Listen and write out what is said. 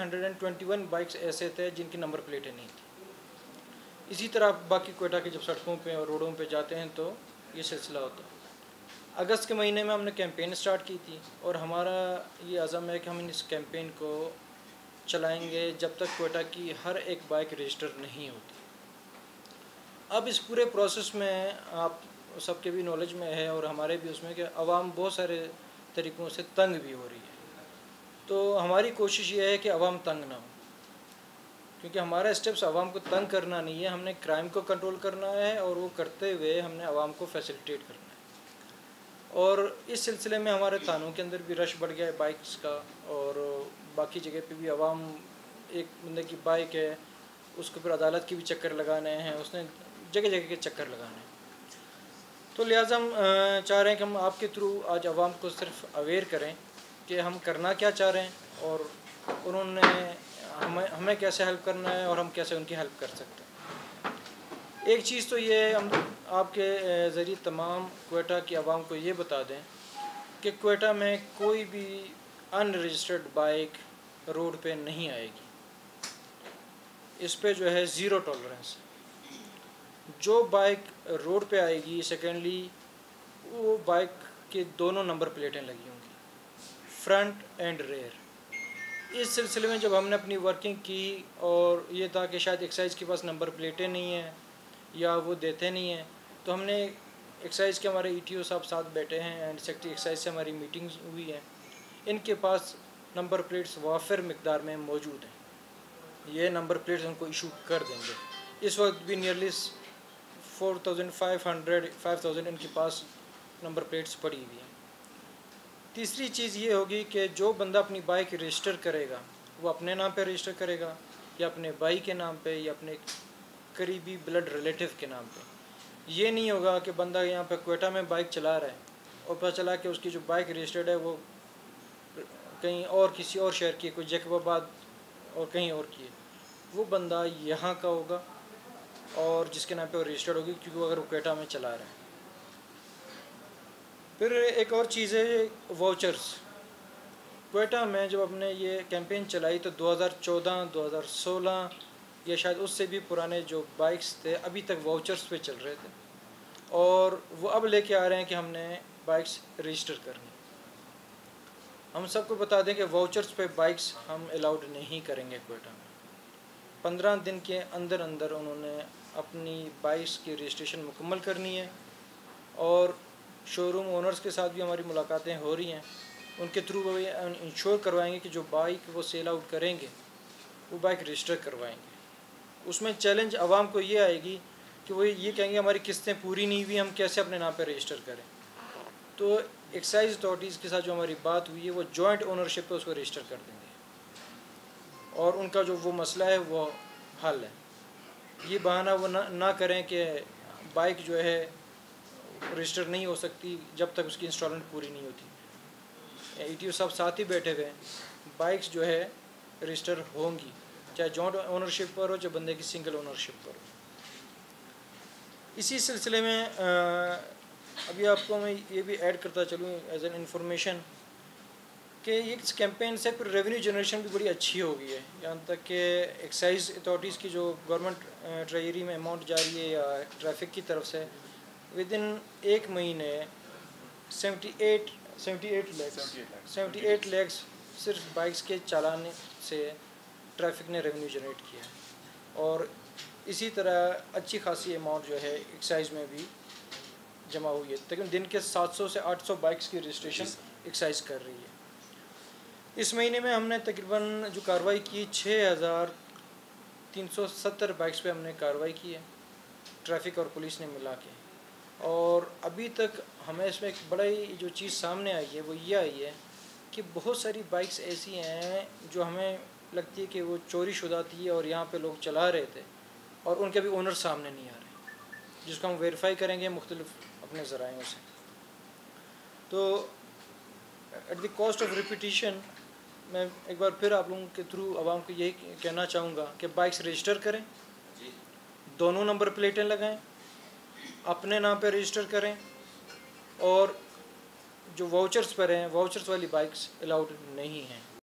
121 bikes ऐसे थे जिनकी नंबर प्लेटें नहीं थी। इसी तरह बाकी कोयटा की जब सड़कों पे और रोडों पे जाते हैं तो ये सिलसिला होता है। अगस्त के महीने में हमने कैंपेन स्टार्ट की थी और हमारा ये अज़म है कि हम इस कैंपेन को चलाएंगे जब तक कोयटा की हर एक बाइक रजिस्टर नहीं होती। अब इस पूरे प्रोसेस में आप सबके भी नॉलेज में है और हमारे भी उसमें कि आवाम बहुत सारे तरीक़ों से तंग भी हो रही है। तो हमारी कोशिश ये है कि आवाम तंग ना हो, क्योंकि हमारा स्टेप्स आवाम को तंग करना नहीं है, हमने क्राइम को कंट्रोल करना है और वो करते हुए हमने आवाम को फैसिलिटेट करना है। और इस सिलसिले में हमारे थानों के अंदर भी रश बढ़ गया है बाइक्स का, और बाकी जगह पे भी आवाम, एक बंदे की बाइक है उसके ऊपर अदालत के भी चक्कर लगाने हैं, उसने जगह जगह के चक्कर लगाने हैं। तो लिहाजा हम चाह रहे हैं कि हम आपके थ्रू आज आवाम को सिर्फ अवेयर करें कि हम करना क्या चाह रहे हैं और उन्होंने हमें कैसे हेल्प करना है और हम कैसे उनकी हेल्प कर सकते हैं। एक चीज़ तो ये हम आपके ज़रिए तमाम कोयटा की आवाम को ये बता दें कि कोयटा में कोई भी अनरजिस्टर्ड बाइक रोड पे नहीं आएगी। इस पे जो है ज़ीरो टॉलरेंस। जो बाइक रोड पे आएगी, सेकेंडली वो बाइक के दोनों नंबर प्लेटें लगी होंगी, फ्रंट एंड रेयर। इस सिलसिले में जब हमने अपनी वर्किंग की और ये था कि शायद एक्साइज़ के पास नंबर प्लेटें नहीं हैं या वो देते नहीं हैं, तो हमने एक्साइज़ के हमारे ETO साहब साथ बैठे हैं एंड सेक्रेटरी एक्साइज़ से हमारी मीटिंग्स हुई हैं। इनके पास नंबर प्लेट्स वाफिर मिकदार में मौजूद हैं, ये नंबर प्लेट्स उनको इशू कर देंगे। इस वक्त भी नियरली 4,500 इनके पास नंबर प्लेट्स पड़ी हुई हैं। तीसरी चीज़ ये होगी कि जो बंदा अपनी बाइक रजिस्टर करेगा वो अपने नाम पे रजिस्टर करेगा या अपने भाई के नाम पे या अपने करीबी ब्लड रिलेटिव के नाम पे। ये नहीं होगा कि बंदा यहाँ पे कोयटा में बाइक चला रहा है और पता चला कि उसकी जो बाइक रजिस्टर्ड है वो कहीं और किसी और शहर की, कोई जैकबाबाद और कहीं और की है, वो बंदा यहाँ का होगा और जिसके नाम पे वो रजिस्टर्ड होगी, क्योंकि वो अगर वो कोयटा में चला रहा है। फिर एक और चीज़ है वाउचर्स। कोयटा में जब हमने ये कैंपेन चलाई तो 2014, 2016 या शायद उससे भी पुराने जो बाइक्स थे अभी तक वाउचर्स पे चल रहे थे, और वो अब लेके आ रहे हैं कि हमने बाइक्स रजिस्टर करनी। हम सबको बता दें कि वाउचर्स पे बाइक्स हम अलाउड नहीं करेंगे कोयटा में। 15 दिन के अंदर अंदर उन्होंने अपनी बाइक्स की रजिस्ट्रेशन मुकम्मल करनी है, और शोरूम ओनर्स के साथ भी हमारी मुलाकातें हो रही हैं। उनके थ्रू वो इंश्योर करवाएंगे कि जो बाइक वो सेल आउट करेंगे वो बाइक रजिस्टर करवाएंगे। उसमें चैलेंज आवाम को ये आएगी कि वो ये कहेंगे हमारी किस्तें पूरी नहीं हुई, हम कैसे अपने नाम पर रजिस्टर करें। तो एक्साइज अथॉरिटीज़ के साथ जो हमारी बात हुई है वो जॉइंट ओनरशिप पे उसको रजिस्टर कर देंगे और उनका जो वो मसला है वो हल है। ये बहाना वो ना करें कि बाइक जो है रजिस्टर नहीं हो सकती जब तक उसकी इंस्टॉलमेंट पूरी नहीं होती। ETO साहब साथ ही बैठे हुए हैं, बाइक्स जो है रजिस्टर होंगी, चाहे जॉइंट ओनरशिप पर हो चाहे बंदे की सिंगल ओनरशिप पर हो। इसी सिलसिले में अभी आपको मैं ये भी ऐड करता चलूँ एज एन इंफॉर्मेशन कि इस कैंपेन से फिर रेवेन्यू जनरेशन भी बड़ी अच्छी हो गई है। यहाँ तक कि एक्साइज अथॉरिटीज़ की जो गवर्नमेंट ट्रेजरी में अमाउंट जा रही है या ट्रैफिक की तरफ से, विद इन एक महीने 78 लैक्स सिर्फ बाइक्स के चालान से ट्रैफिक ने रेवेन्यू जनरेट किया है। और इसी तरह अच्छी खासी अमाउंट जो है एक्साइज में भी जमा हुई है। तकरीबन दिन के 700 से 800 बाइक्स की रजिस्ट्रेशन एक्साइज कर रही है। इस महीने में हमने तकरीबन जो कार्रवाई की 6,370 बाइक्स पे हमने कार्रवाई की है, ट्रैफिक और पुलिस ने मिला के। और अभी तक हमें इसमें एक बड़ी जो चीज़ सामने आई है वो ये आई है कि बहुत सारी बाइक्स ऐसी हैं जो हमें लगती है कि वो चोरी शुदा थी और यहाँ पे लोग चला रहे थे और उनके भी ओनर सामने नहीं आ रहे, जिसको हम वेरीफाई करेंगे मुख्तलिफ अपने ज़राइयों से। तो at the cost of repetition मैं एक बार फिर आप लोगों के थ्रू आवाम को यही कहना चाहूँगा कि बाइक्स रजिस्टर करें, दोनों नंबर प्लेटें लगाएं, अपने नाम पे रजिस्टर करें, और जो वाउचर्स पर हैं वाउचर्स वाली बाइक्स अलाउड नहीं हैं।